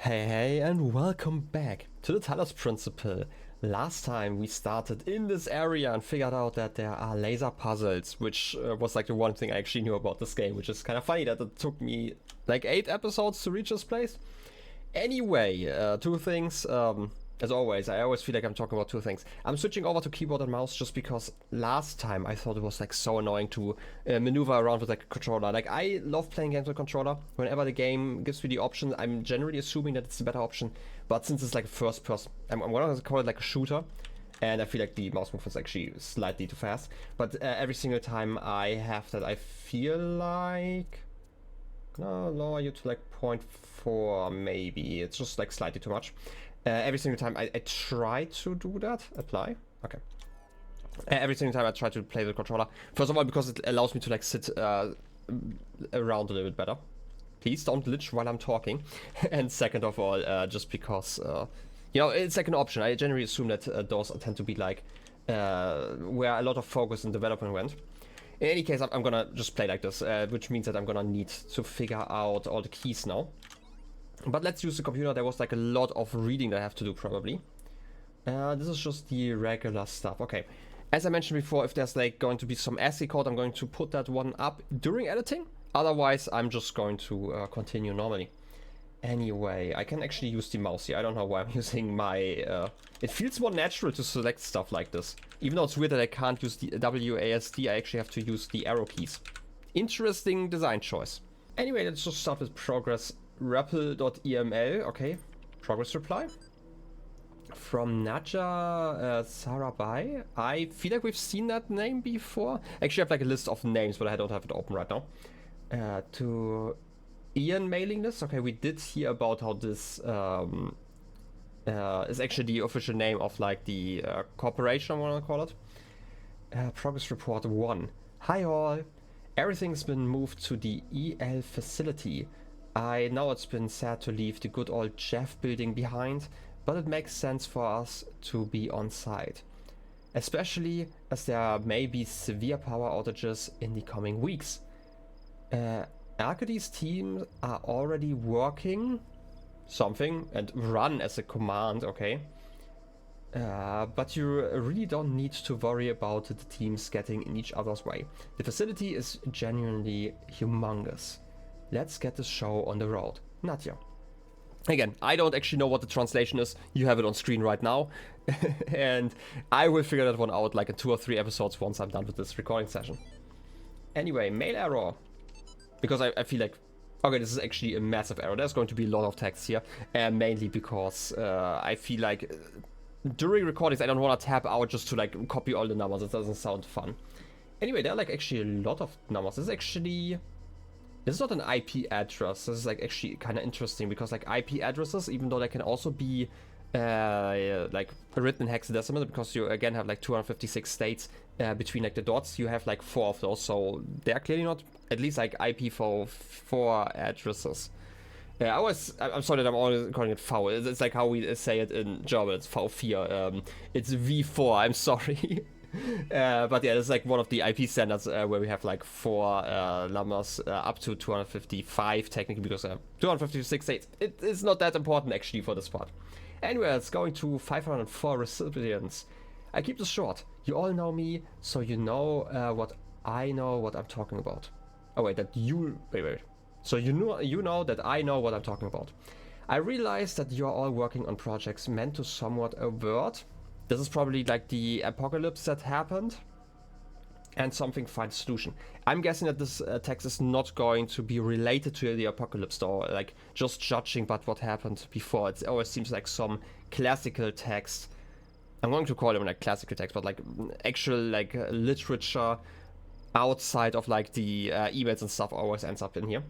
Hey, and welcome back to the Talos Principle. Last time we started in this area and figured out that there are laser puzzles, which was like the one thing I actually knew about this game, which is kind of funny that it took me like 8 episodes to reach this place. Anyway, two things. As always, I always feel like I'm talking about two things. I'm switching over to keyboard and mouse just because last time I thought it was like so annoying to maneuver around with like a controller. Like, I love playing games with a controller. Whenever the game gives me the option, I'm generally assuming that it's the better option. But since it's like a first person, I'm gonna call it like a shooter. And I feel like the mouse move is actually slightly too fast. But every single time I have that, I feel like... No, lower you to like 0.4 maybe. It's just like slightly too much. Every single time I try to do that. Apply. Okay. Every single time I try to play the controller. First of all, because it allows me to like sit around a little bit better. Please don't glitch while I'm talking. And second of all, just because, you know, it's like an option. I generally assume that those tend to be like where a lot of focus and development went. In any case, I'm gonna just play like this, which means that I'm gonna need to figure out all the keys now. But let's use the computer. There was like a lot of reading that I have to do probably. This is just the regular stuff. Okay. As I mentioned before, if there's like going to be some ASCII code, I'm going to put that one up during editing. Otherwise, I'm just going to continue normally. Anyway, I can actually use the mouse here. I don't know why I'm using my... it feels more natural to select stuff like this. Even though it's weird that I can't use the WASD, I actually have to use the arrow keys. Interesting design choice. Anyway, let's just start with progress. REPL.eml, okay. Progress reply. From Naja Sarabai. I feel like we've seen that name before. Actually, I have like a list of names, but I don't have it open right now. To Ian mailing this. Okay, we did hear about how this is actually the official name of like the corporation, I want to call it. Progress report 1. Hi all. Everything's been moved to the EL facility. I know it's been sad to leave the good old Jeff building behind, but it makes sense for us to be on site. Especially as there may be severe power outages in the coming weeks. Arcady's teams are already working something and run as a command, okay? But you really don't need to worry about the teams getting in each other's way. The facility is genuinely humongous. Let's get the show on the road. Nadja. Again, I don't actually know what the translation is. You have it on screen right now. And I will figure that one out like in 2 or 3 episodes once I'm done with this recording session. Anyway, mail error. Because I feel like, okay, this is actually a massive error. There's going to be a lot of text here. Mainly because I feel like during recordings I don't want to tap out just to like copy all the numbers. It doesn't sound fun. Anyway, there are like actually a lot of numbers. This is actually... This is not an IP address. This is like actually kind of interesting because like IP addresses, even though they can also be like written in hexadecimal, because you again have like 256 states between like the dots, you have like 4 of those, so they're clearly not at least like IPv4 addresses. I'm sorry that I'm always calling it V. It's like how we say it in German. It's V4. It's V4. I'm sorry. But yeah, it's like one of the IP standards where we have like 4 numbers up to 255 technically, because 256 states. It is not that important actually for this part. Anyway, it's going to 504 recipients. I keep this short. You all know me, so you know what I'm talking about. Oh wait, wait. So you know that I know what I'm talking about. I realize that you are all working on projects meant to somewhat avert. This is probably like the apocalypse that happened, and something find a solution. I'm guessing that this text is not going to be related to the apocalypse, though, like just judging but what happened before. It always seems like some classical text. I'm going to call them like classical text, but like actual like literature outside of like the emails and stuff always ends up in here.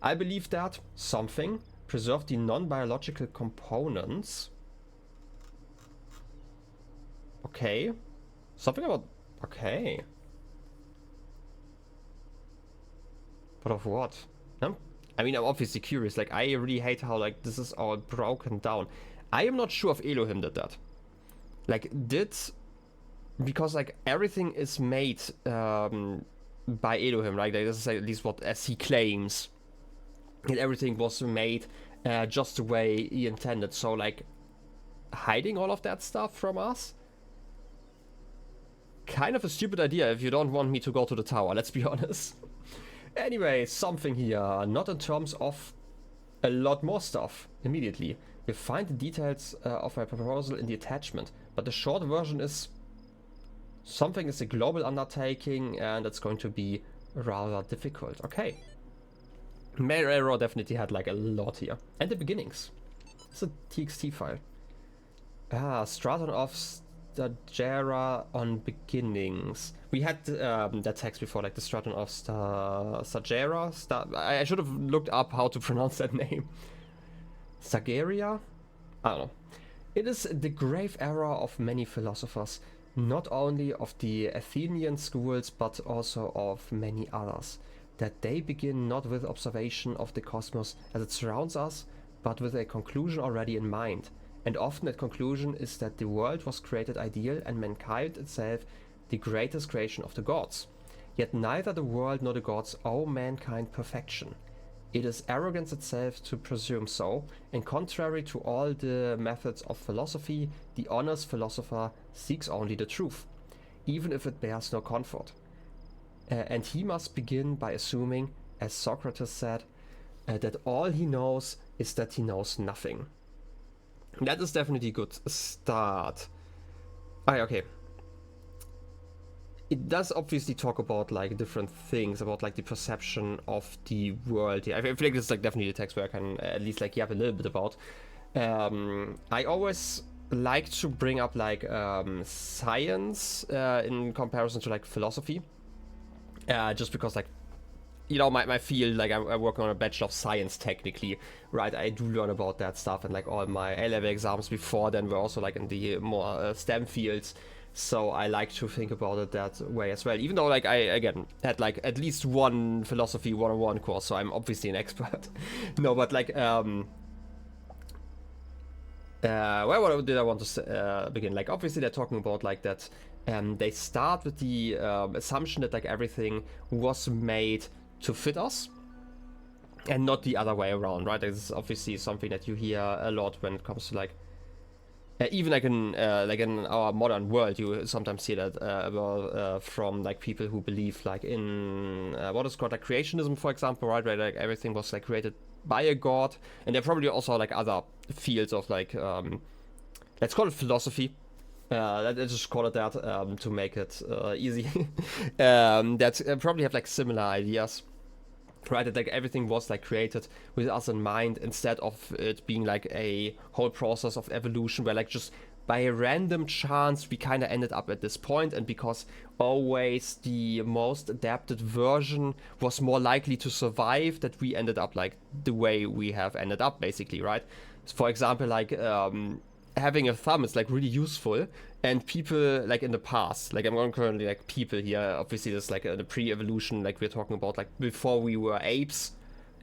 I believe that something preserved the non-biological components. Okay. Something about... Okay. But of what? No? I mean, I'm obviously curious. Like, I really hate how, like, this is all broken down. I am not sure if Elohim did that. Like, because, like, everything is made by Elohim, right? Like, this is at least what, as he claims. And everything was made just the way he intended. So like hiding all of that stuff from us, kind of a stupid idea if you don't want me to go to the tower, let's be honest. Anyway, something here, not in terms of a lot more stuff immediately. You'll find the details of my proposal in the attachment, but the short version is something is a global undertaking and it's going to be rather difficult. Okay. Mail Error definitely had like a lot here. And the beginnings. It's a TXT file. Straton of Stajera on beginnings. We had that text before, like the Straton of Stajera. I should have looked up how to pronounce that name. Stagaria? I don't know. It is the grave error of many philosophers, not only of the Athenian schools but also of many others, that they begin not with observation of the cosmos as it surrounds us, but with a conclusion already in mind. And often that conclusion is that the world was created ideal and mankind itself the greatest creation of the gods. Yet neither the world nor the gods owe mankind perfection. It is arrogance itself to presume so, and contrary to all the methods of philosophy, the honest philosopher seeks only the truth, even if it bears no comfort. And he must begin by assuming, as Socrates said, that all he knows is that he knows nothing. That is definitely a good start. Okay. It does obviously talk about like different things, about like the perception of the world. Yeah, I feel like this is like definitely the text where I can at least like yap a little bit about. I always like to bring up like science in comparison to like philosophy. Just because like, you know, my field, like I work on a Bachelor of Science technically, right? I do learn about that stuff, and like all my A-level exams before then were also like in the more STEM fields. So I like to think about it that way as well. Even though like I, again, had like at least one philosophy 101 course, so I'm obviously an expert. No, but like, where did I want to begin? Like obviously they're talking about like that they start with the assumption that like everything was made to fit us and not the other way around, right? This is obviously something that you hear a lot when it comes to like even like in our modern world, you sometimes hear that from like people who believe like in what is called like creationism, for example, right? Where like everything was like created by a god, and there are probably also like other fields of like let's call it philosophy. Let's just call it that to make it easy. That probably have like similar ideas. Right, that like everything was like created with us in mind, instead of it being like a whole process of evolution where like just by a random chance we kind of ended up at this point, and because always the most adapted version was more likely to survive, that we ended up like the way we have ended up, basically, right? So for example, like having a thumb is like really useful, and people like in the past, like I'm going currently like people here, obviously there's like the pre-evolution, like we're talking about like before we were apes,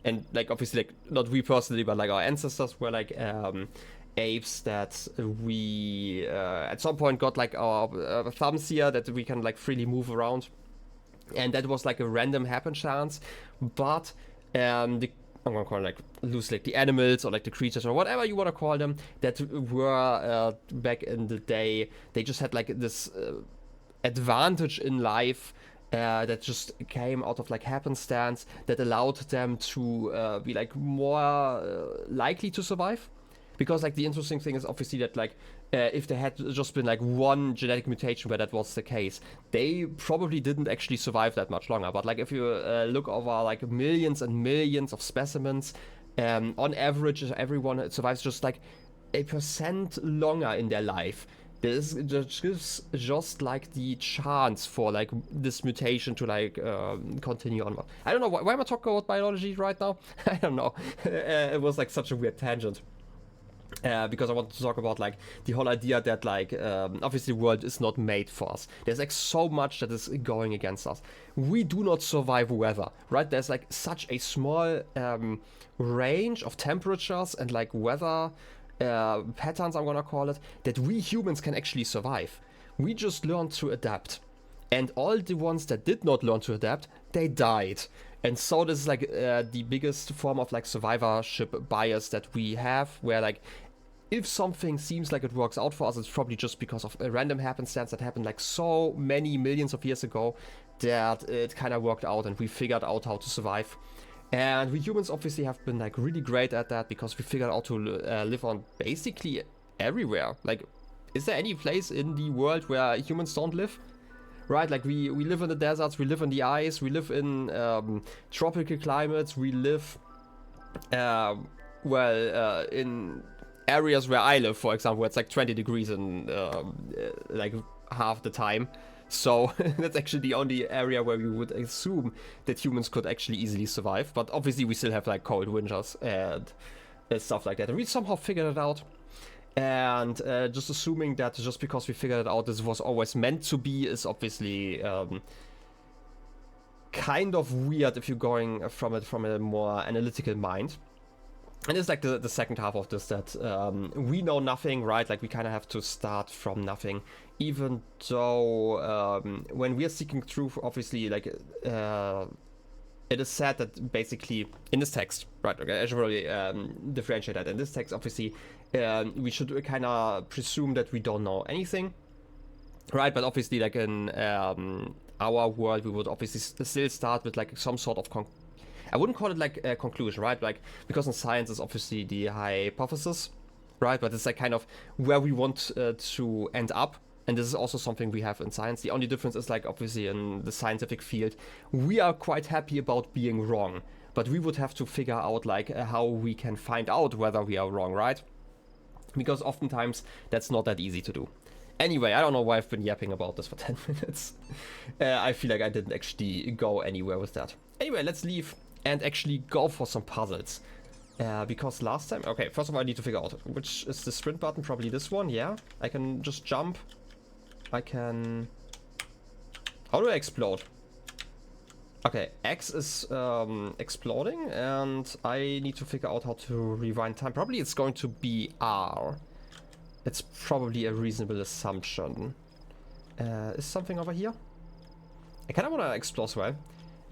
and like obviously like not we personally but like our ancestors were like apes, that we at some point got like our thumbs here that we can like freely move around, and that was like a random happen chance. But I'm gonna call it like loosely like the animals or like the creatures or whatever you want to call them that were back in the day, they just had like this advantage in life that just came out of like happenstance, that allowed them to be like more likely to survive. Because like the interesting thing is obviously that like if there had just been like one genetic mutation where that was the case, they probably didn't actually survive that much longer. But like if you look over like millions and millions of specimens, on average everyone survives just like 1% longer in their life. This gives just like the chance for like this mutation to like continue on. I don't know why am I talking about biology right now. I don't know. It was like such a weird tangent. Because I want to talk about like the whole idea that like obviously the world is not made for us. There's like so much that is going against us. We do not survive weather, right? There's like such a small range of temperatures and like weather patterns, I'm gonna call it, that we humans can actually survive. We just learned to adapt. And all the ones that did not learn to adapt, they died. And so this is like the biggest form of like survivorship bias that we have, where like if something seems like it works out for us, it's probably just because of a random happenstance that happened like so many millions of years ago that it kind of worked out and we figured out how to survive. And we humans obviously have been like really great at that because we figured out to live on basically everywhere. Like, is there any place in the world where humans don't live? Right, like we live in the deserts, we live in the ice, we live in tropical climates, we live, in areas where I live, for example, where it's like 20 degrees in like half the time. So that's actually the only area where we would assume that humans could actually easily survive. But obviously we still have like cold winters and stuff like that. And we somehow figured it out. And just assuming that just because we figured it out this was always meant to be is obviously kind of weird if you're going from it from a more analytical mind. And it's like the second half of this that we know nothing, right? Like we kind of have to start from nothing, even though when we are seeking truth, obviously, like it is said that basically in this text, right? Okay, I should really differentiate that. In this text, obviously, we should kind of presume that we don't know anything, right? But obviously, like in our world, we would obviously still start with like some sort of I wouldn't call it like a conclusion, right? Like, because in science is obviously the hypothesis, right? But it's like kind of where we want to end up. And this is also something we have in science. The only difference is like obviously in the scientific field, we are quite happy about being wrong. But we would have to figure out like how we can find out whether we are wrong, right? Because oftentimes that's not that easy to do. Anyway, I don't know why I've been yapping about this for 10 minutes. I feel like I didn't actually go anywhere with that. Anyway, let's leave and actually go for some puzzles. Because last time... Okay, first of all, I need to figure out which is the sprint button. Probably this one, yeah. I can just jump. I can... How do I explode? Okay, X is exploding, and I need to figure out how to rewind time. Probably it's going to be R. It's probably a reasonable assumption. Is something over here? I kind of want to explore as well.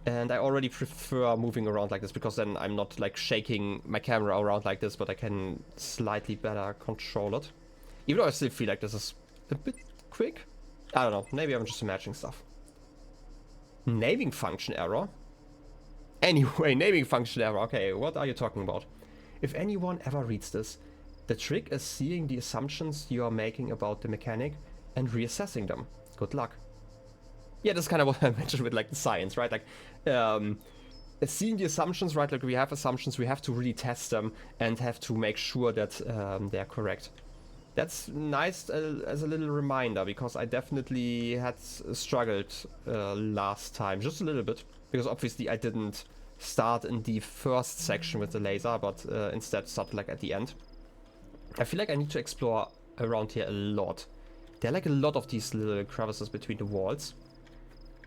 And I already prefer moving around like this, because then I'm not like shaking my camera around like this, but I can slightly better control it. Even though I still feel like this is a bit quick. I don't know, maybe I'm just imagining stuff. Naming function error? Anyway, naming function error. Okay, what are you talking about? If anyone ever reads this, the trick is seeing the assumptions you are making about the mechanic and reassessing them. Good luck. Yeah, that's kind of what I mentioned with like the science, right? Like, seeing the assumptions, right? Like we have assumptions, we have to really test them and have to make sure that they're correct. That's nice as a little reminder, because I definitely had struggled last time, just a little bit, because obviously I didn't start in the first section with the laser, but instead started like at the end. I feel like I need to explore around here a lot. There are like a lot of these little crevices between the walls.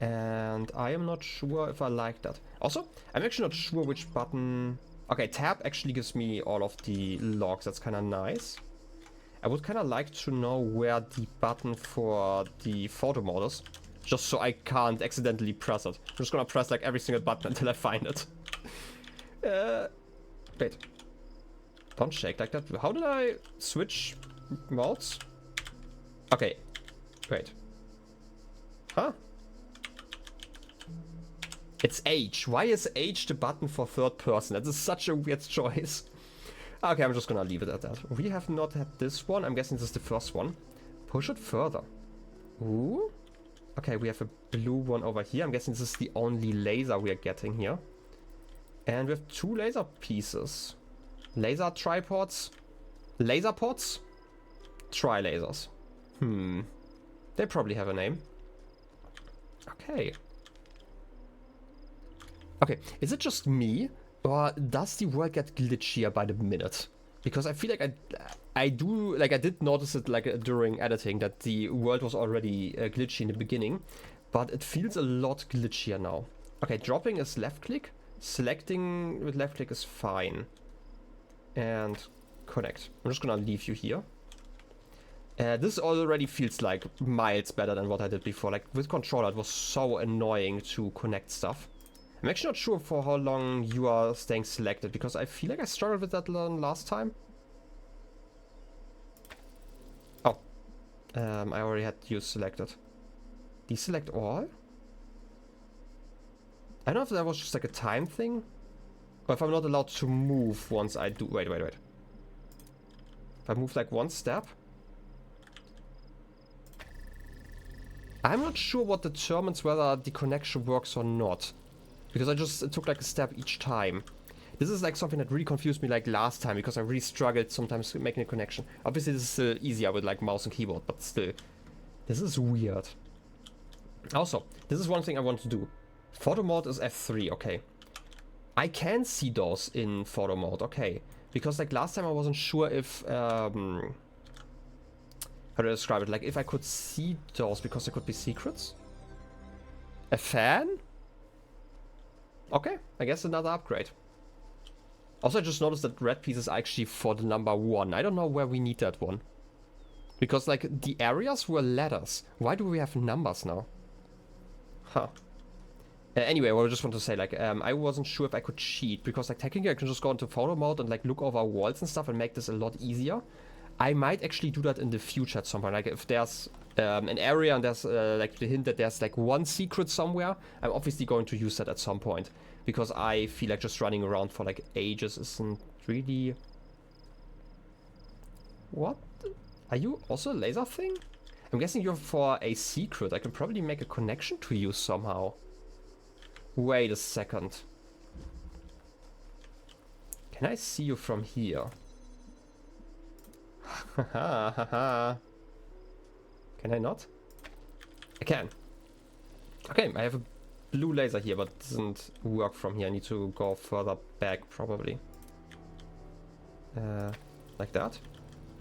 And I am not sure if I like that. Also, I'm actually not sure which button... Okay, tab actually gives me all of the logs. That's kind of nice. I would kind of like to know where the button for the photo mode is, just so I can't accidentally press it. I'm just gonna press like every single button until I find it. Wait. Don't shake like that. How did I switch modes? Okay. Wait. Huh? It's H. Why is H the button for third person? That is such a weird choice. Okay, I'm just gonna leave it at that. We have not had this one. I'm guessing this is the first one. Push it further. Ooh. Okay, we have a blue one over here. I'm guessing this is the only laser we are getting here. And we have 2 laser pieces. Laser tripods. Laser pods? Tri-lasers. They probably have a name. Okay. Okay, is it just me, or does the world get glitchier by the minute? Because I feel like I did notice it like during editing that the world was already glitchy in the beginning, but it feels a lot glitchier now. Okay, dropping is left click, selecting with left click is fine. And connect. I'm just gonna leave you here. This already feels like miles better than what I did before. Like with controller, it was so annoying to connect stuff. I'm actually not sure for how long you are staying selected, because I feel like I struggled with that last time. Oh. I already had you selected. Deselect all? I don't know if that was just like a time thing. Or if I'm not allowed to move once I do... Wait. If I move like one step... I'm not sure what determines whether the connection works or not. Because I just took like a step each time. This is like something that really confused me like last time, because I really struggled sometimes making a connection. Obviously this is still easier with like mouse and keyboard, but still. This is weird. Also, this is one thing I want to do. Photo mode is F3, okay. I can see those in photo mode, okay. Because like last time I wasn't sure if... how do I describe it? Like, if I could see those because there could be secrets? A fan? Okay, I guess another upgrade. Also, I just noticed that red piece is actually for the number 1. I don't know where we need that one. Because, like, the areas were letters. Why do we have numbers now? Huh. Anyway, what I just want to say, like, I wasn't sure if I could cheat. Because, like, technically I can just go into photo mode and, like, look over walls and stuff and make this a lot easier. I might actually do that in the future at some point. Like, if there's an area and there's, like, the hint that there's, like, one secret somewhere, I'm obviously going to use that at some point. Because I feel like just running around for, like, ages isn't really... What? Are you also a laser thing? I'm guessing you're for a secret. I can probably make a connection to you somehow. Wait a second. Can I see you from here? Haha. Can I not? I can. Okay, I have a blue laser here, but it doesn't work from here. I need to go further back, probably. Like that.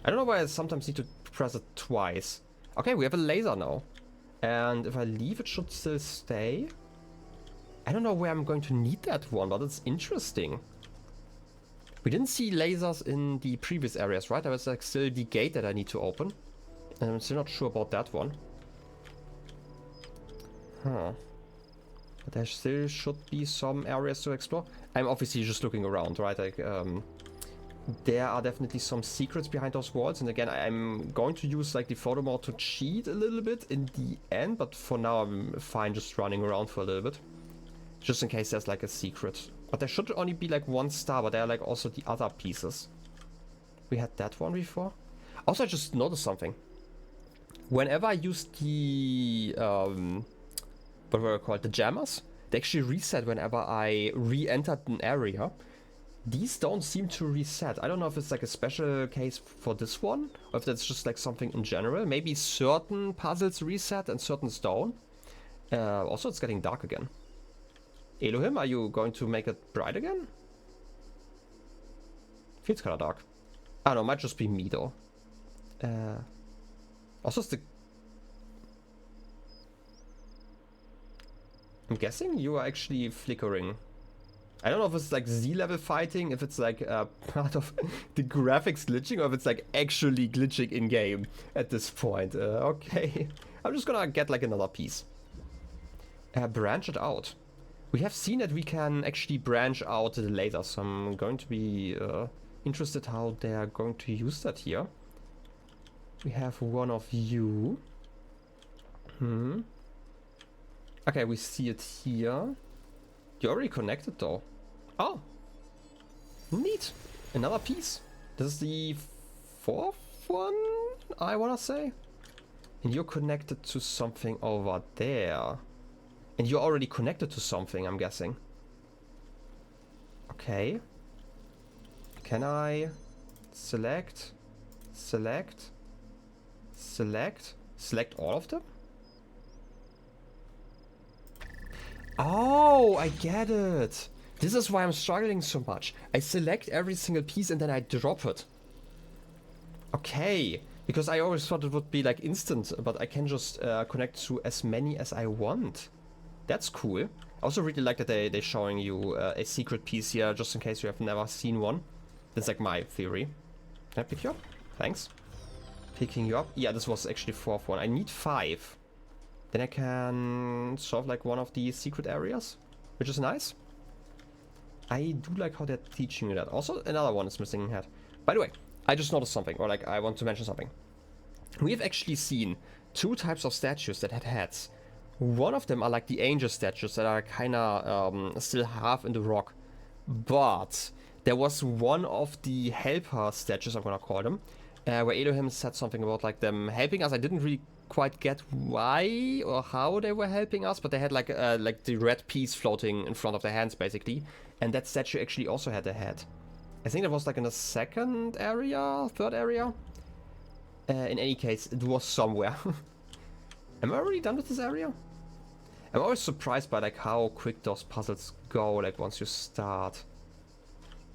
I don't know why I sometimes need to press it twice. Okay, we have a laser now. And if I leave, it should still stay. I don't know where I'm going to need that one, but it's interesting. We didn't see lasers in the previous areas, right? There was like still the gate that I need to open. And I'm still not sure about that one. Huh. But there still should be some areas to explore. I'm obviously just looking around, right? Like, there are definitely some secrets behind those walls. And again, I'm going to use like the photo mode to cheat a little bit in the end. But for now, I'm fine just running around for a little bit. Just in case there's like a secret. But there should only be like one star, but there are like also the other pieces. We had that one before. Also, I just noticed something. Whenever I use the, what were they called? The jammers? They actually reset whenever I re-entered an area. These don't seem to reset. I don't know if it's like a special case for this one, or if that's just like something in general. Maybe certain puzzles reset and certain don't. Also, it's getting dark again. Elohim, are you going to make it bright again? Feels kind of dark. I don't know, might just be me though. Also, it's the... I'm guessing you are actually flickering. I don't know if it's like Z-level fighting, if it's like part of the graphics glitching, or if it's like actually glitching in-game at this point. Okay. I'm just gonna get like another piece. Branch it out. We have seen that we can actually branch out the lasers, so I'm going to be interested how they're going to use that here. We have one of you. Okay, we see it here. You're already connected though. Oh, neat. Another piece. This is the 4th one, I wanna say. And you're connected to something over there. And you're already connected to something, I'm guessing. Okay. Can I select, select, select, select all of them? Oh, I get it. This is why I'm struggling so much. I select every single piece and then I drop it. Okay. Because I always thought it would be like instant, but I can just connect to as many as I want. That's cool. I also really like that they're showing you a secret piece here, just in case you have never seen one. That's like my theory. Can I pick you up? Thanks. Picking you up. Yeah, this was actually 4th one. I need 5. Then I can solve like one of the secret areas. which is nice. I do like how they're teaching you that. Also, another one is missing a head. By the way, I just noticed something, or like I want to mention something. We've actually seen two types of statues that had heads. One of them are like the angel statues that are kind of still half in the rock. But there was one of the helper statues, I'm gonna call them, where Elohim said something about like them helping us. I didn't really quite get why or how they were helping us, but they had like the red piece floating in front of their hands basically, and that statue actually also had a head. I think that was like in the second area, third area. In any case, it was somewhere. Am I already done with this area? I'm always surprised by like how quick those puzzles go, like once you start.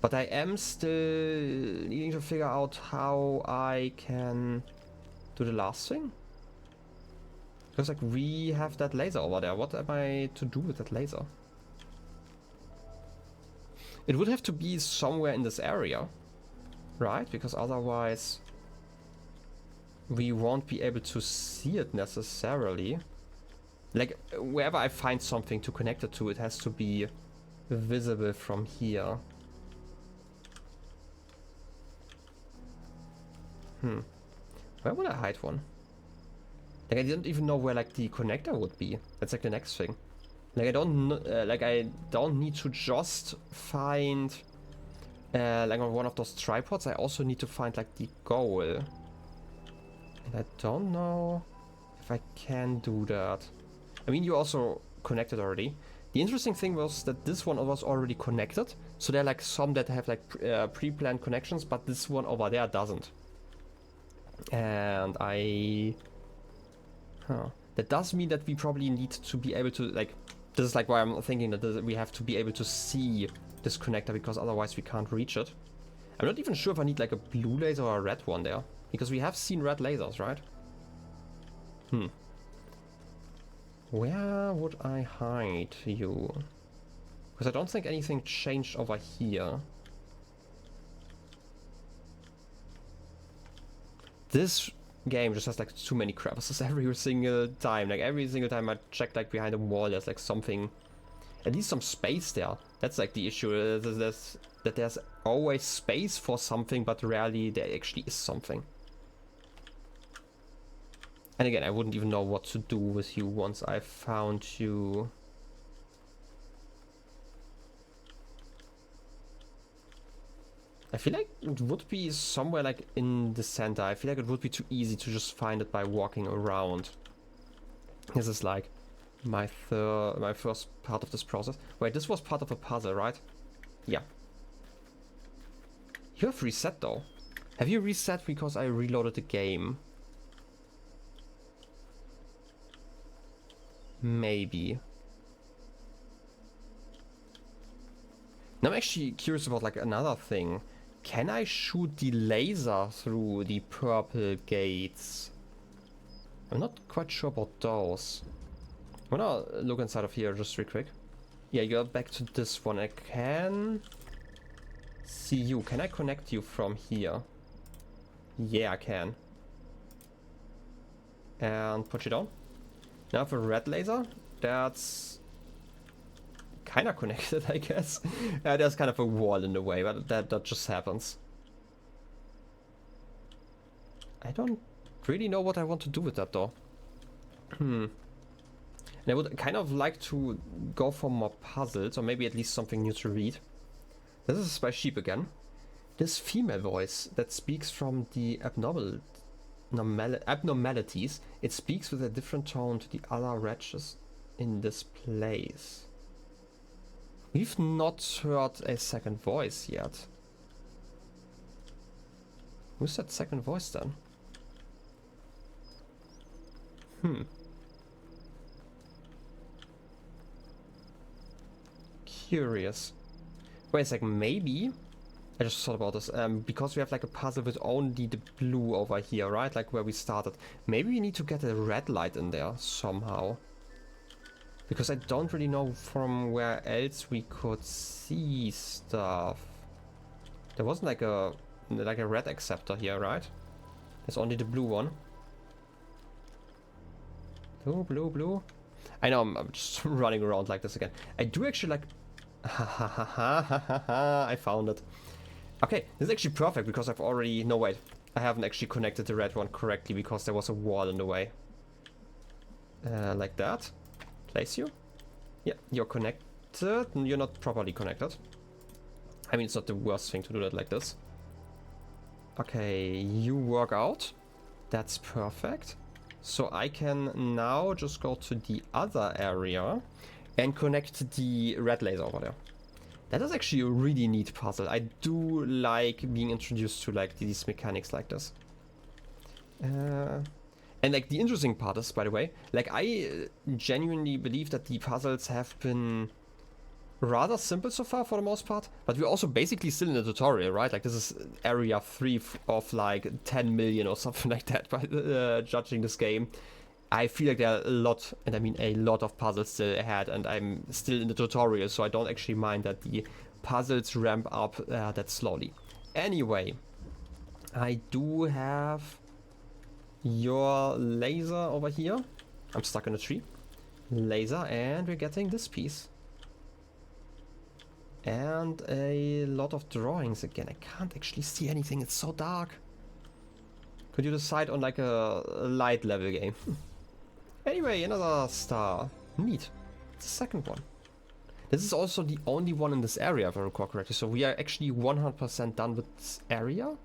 But I am still needing to figure out how I can do the last thing. Because like we have that laser over there. What am I to do with that laser? It would have to be somewhere in this area, right? Because otherwise we won't be able to see it necessarily. Like wherever I find something to connect it to, it has to be visible from here. Where would I hide one? Like I didn't even know where like the connector would be. That's like the next thing. Like I don't need to just find like on one of those tripods. I also need to find like the goal. And I don't know if I can do that. I mean, you also connected already. The interesting thing was that this one was already connected. So there are like some that have like pre-planned connections, but this one over there doesn't. And that does mean that we probably need to be able to like, this is like why I'm thinking that we have to be able to see this connector, because otherwise we can't reach it. I'm not even sure if I need like a blue laser or a red one there, because we have seen red lasers, right? Where would I hide you? Because I don't think anything changed over here. This game just has like too many crevices every single time. Like every single time I check like behind a wall, there's like something, at least some space there. That's like the issue. That there's always space for something, but rarely there actually is something. And again, I wouldn't even know what to do with you once I found you. I feel like it would be somewhere like in the center. I feel like it would be too easy to just find it by walking around. This is like my first part of this process. Wait, this was part of a puzzle, right? Yeah. You have reset though. Have you reset because I reloaded the game? Maybe. Now I'm actually curious about like another thing. Can I shoot the laser through the purple gates? I'm not quite sure about those. I'm gonna look inside of here just real quick. Yeah, you're back to this one. I can see you. Can I connect you from here? Yeah, I can. And put you down. Now I have a red laser. That's kind of connected, I guess. There's kind of a wall in the way, but that just happens. I don't really know what I want to do with that though. And I would kind of like to go for more puzzles, or maybe at least something new to read. This is by Sheep again. This female voice that speaks from the abnormalities, it speaks with a different tone to the other wretches in this place. We've not heard a second voice yet. Who's that second voice then? Curious. Wait a second, maybe I just thought about this, because we have like a puzzle with only the blue over here, right? Like where we started. Maybe we need to get a red light in there somehow. Because I don't really know from where else we could see stuff. There wasn't like a red acceptor here, right? There's only the blue one. Blue, blue, blue. I know I'm just running around like this again. I do actually like... I found it. Okay, this is actually perfect because I've already... No, wait. I haven't actually connected the red one correctly because there was a wall in the way. Like that. Place you. Yeah, you're connected. You're not properly connected. I mean, it's not the worst thing to do that like this. Okay, you work out. That's perfect. So I can now just go to the other area and connect the red laser over there. That is actually a really neat puzzle. I do like being introduced to like these mechanics like this. And like the interesting part is, by the way, like I genuinely believe that the puzzles have been rather simple so far for the most part, but we're also basically still in the tutorial, right? Like this is area 3 of like 10 million or something like that by judging this game. I feel like there are a lot, and I mean a lot of puzzles still ahead, and I'm still in the tutorial, so I don't actually mind that the puzzles ramp up that slowly. Anyway, I do have your laser over here. I'm stuck in a tree. Laser, and we're getting this piece. And a lot of drawings again. I can't actually see anything, it's so dark. Could you decide on like a light level game? Anyway, another star. Neat. It's the second one. This is also the only one in this area, if I recall correctly. So we are actually 100% done with this area.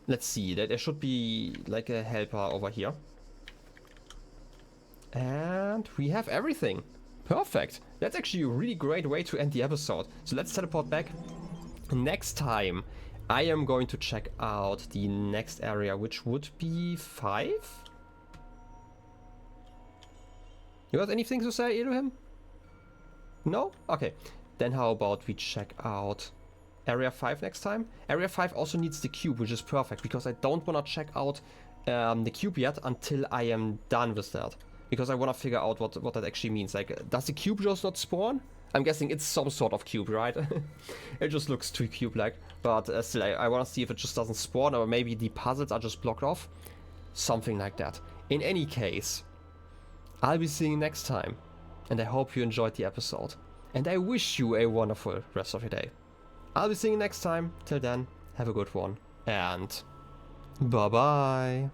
Let's see, there should be like a helper over here. And we have everything. Perfect. That's actually a really great way to end the episode. So let's teleport back. Next time, I am going to check out the next area, which would be 5? You got anything to say, Elohim? No? Okay. Then how about we check out Area 5 next time? Area 5 also needs the cube, which is perfect, because I don't want to check out the cube yet until I am done with that. Because I want to figure out what that actually means. Like, does the cube just not spawn? I'm guessing it's some sort of cube, right? It just looks too cube-like. But still, I want to see if it just doesn't spawn, or maybe the puzzles are just blocked off. Something like that. In any case, I'll be seeing you next time. And I hope you enjoyed the episode. And I wish you a wonderful rest of your day. I'll be seeing you next time. Till then, have a good one. And bye-bye.